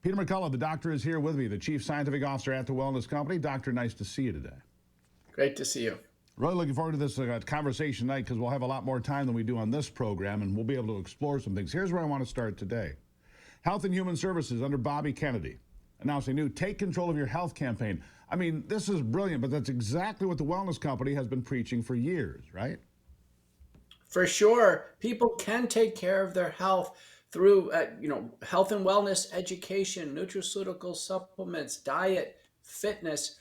Peter McCullough, the doctor, is here with me, the Chief Scientific Officer at the Wellness Company. Doctor, nice to see you today. Great to see you. Really looking forward to this conversation tonight because we'll have a lot more time than we do on this program, and we'll be able to explore some things. Here's where I want to start today. Health and Human Services under Bobby Kennedy announced a new Take Control of Your Health campaign. I mean, this is brilliant, but that's exactly what the Wellness Company has been preaching for years, right? For sure, people can take care of their health through, health and wellness education, nutraceutical supplements, diet, fitness.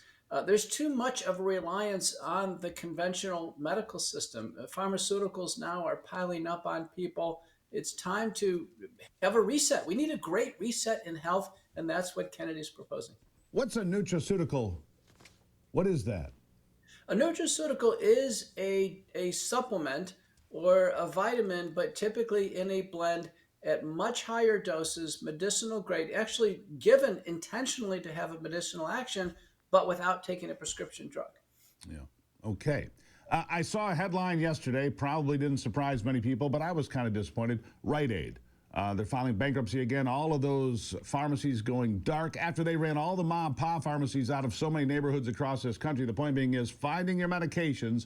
There's too much of a reliance on the conventional medical system. Pharmaceuticals now are piling up on people. It's time to have a reset. We need a great reset in health, and that's what Kennedy's proposing. What's a nutraceutical? What is that? A nutraceutical is a supplement or a vitamin, but typically in a blend at much higher doses, medicinal grade, actually given intentionally to have a medicinal action, but without taking a prescription drug. Yeah. Okay. I saw a headline yesterday, probably didn't surprise many people, but I was kind of disappointed. Rite Aid. They're filing bankruptcy again. All of those pharmacies going dark after they ran all the mom and pop pharmacies out of so many neighborhoods across this country. The point being is finding your medications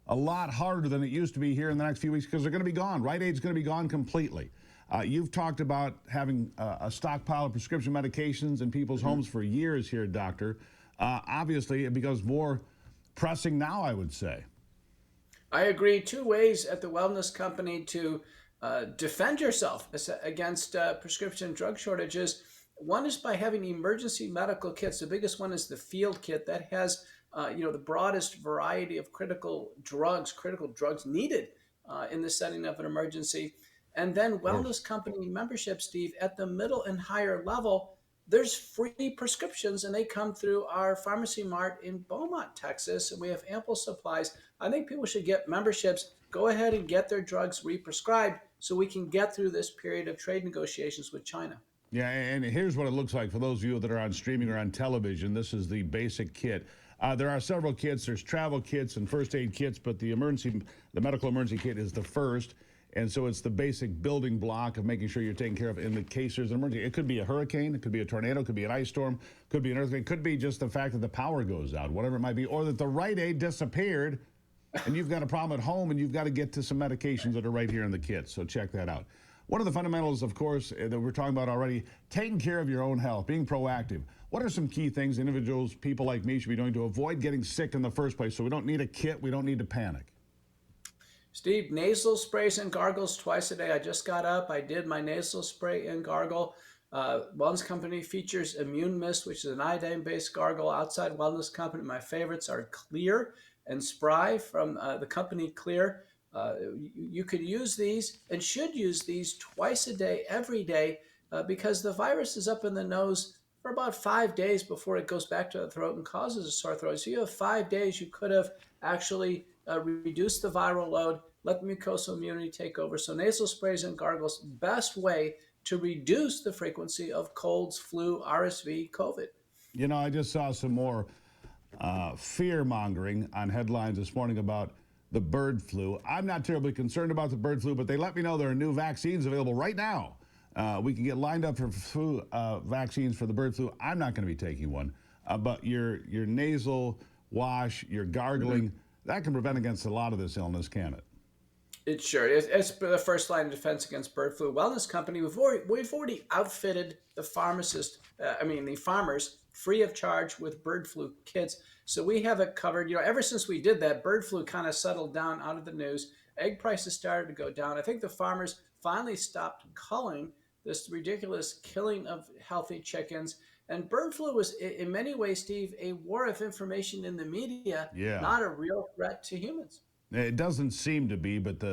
a lot harder than it used to be here in the next few weeks because they're going to be gone. Rite Aid's going to be gone completely. You've talked about having a stockpile of prescription medications in people's homes for years here, Doctor. Obviously, it becomes more pressing now, I would say. I agree. Two ways at the Wellness Company to defend yourself against prescription drug shortages. One is by having emergency medical kits. The biggest one is the field kit that has the broadest variety of critical drugs needed in the setting of an emergency. And then Wellness Company membership, Steve, at the middle and higher level, there's free prescriptions, and they come through our pharmacy mart in Beaumont, Texas, and we have ample supplies. I think people should get memberships, go ahead and get their drugs re-prescribed so we can get through this period of trade negotiations with China. Yeah, and here's what it looks like for those of you that are on streaming or on television. This is the basic kit. There are several kits. There's travel kits and first aid kits, but the medical emergency kit is the first. And so it's the basic building block of making sure you're taken care of in the case there's an emergency. It could be a hurricane, it could be a tornado, it could be an ice storm, could be an earthquake, it could be just the fact that the power goes out, whatever it might be, or that the Rite Aid disappeared and you've got a problem at home and you've got to get to some medications that are right here in the kit. So check that out. One of the fundamentals, of course, that we're talking about already, taking care of your own health, being proactive. What are some key things individuals, people like me, should be doing to avoid getting sick in the first place so we don't need a kit, we don't need to panic? Steve, nasal sprays and gargles twice a day. I just got up. I did my nasal spray and gargle. Wellness Company features Immune Mist, which is an iodine-based gargle. Outside Wellness Company, my favorites are Clear and Spry from the company Clear. You could use these and should use these twice a day, every day, because the virus is up in the nose for about 5 days before it goes back to the throat and causes a sore throat. So you have 5 days you could have actually reduced the viral load, let the mucosal immunity take over. So nasal sprays and gargles, best way to reduce the frequency of colds, flu, RSV, COVID. You know, I just saw some more fear-mongering on headlines this morning about the bird flu. I'm not terribly concerned about the bird flu, but they let me know there are new vaccines available right now. We can get lined up for flu vaccines for the bird flu. I'm not going to be taking one, but your nasal wash, your gargling, that can prevent against a lot of this illness, can it? It sure is. It's the first line of defense against bird flu. Wellness Company, we've already outfitted the the farmers free of charge with bird flu kits. So we have it covered. You know, ever since we did that, bird flu kind of settled down out of the news. Egg prices started to go down. I think the farmers finally stopped culling this ridiculous killing of healthy chickens. And bird flu was, in many ways, Steve, a war of information in the media, not a real threat to humans. It doesn't seem to be, but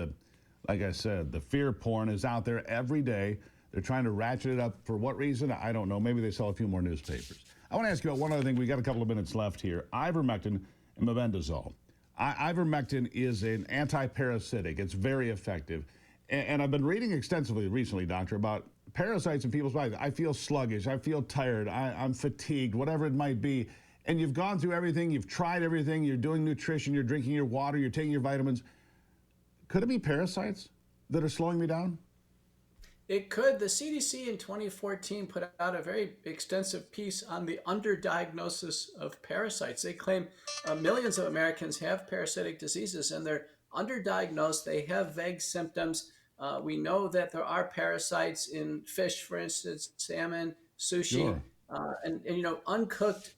like I said, the fear porn is out there every day. They're trying to ratchet it up. For what reason? I don't know. Maybe they sell a few more newspapers. I want to ask you about one other thing. We got a couple of minutes left here. Ivermectin and mebendazole. Ivermectin is an anti-parasitic. It's very effective. And I've been reading extensively recently, doctor, about parasites in people's bodies. I feel sluggish. I feel tired. I'm fatigued, whatever it might be. And you've gone through everything. You've tried everything. You're doing nutrition. You're drinking your water. You're taking your vitamins. Could it be parasites that are slowing me down? It could. The CDC in 2014 put out a very extensive piece on the underdiagnosis of parasites. They claim millions of Americans have parasitic diseases and they're underdiagnosed. They have vague symptoms. We know that there are parasites in fish, for instance, salmon, sushi, Sure. and uncooked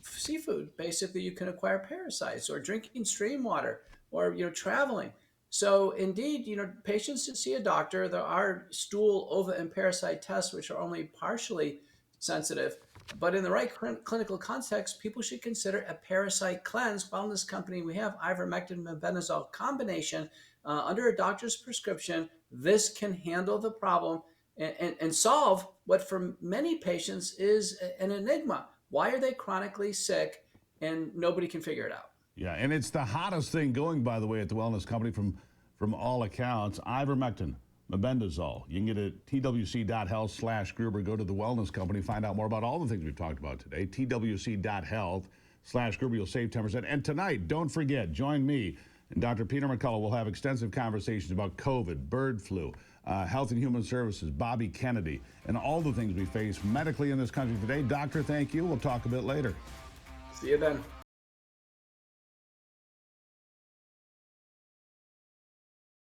seafood. Basically, you can acquire parasites, or drinking stream water, or traveling. So indeed, patients should see a doctor. There are stool, ova, and parasite tests, which are only partially sensitive. But in the right clinical context, people should consider a parasite cleanse wellness company. We have ivermectin and mebendazole combination under a doctor's prescription. This can handle the problem and solve what for many patients is an enigma. Why are they chronically sick and nobody can figure it out? Yeah, and it's the hottest thing going, by the way, at the wellness company from all accounts. Ivermectin, mebendazole. You can get it at twc.health/Gruber. Go to the wellness company, find out more about all the things we've talked about today. twc.health/Gruber. You'll save 10%. And tonight, don't forget, join me and Dr. Peter McCullough. We'll have extensive conversations about COVID, bird flu, Health and Human Services, Bobby Kennedy, and all the things we face medically in this country today. Doctor, thank you. We'll talk a bit later. See you then.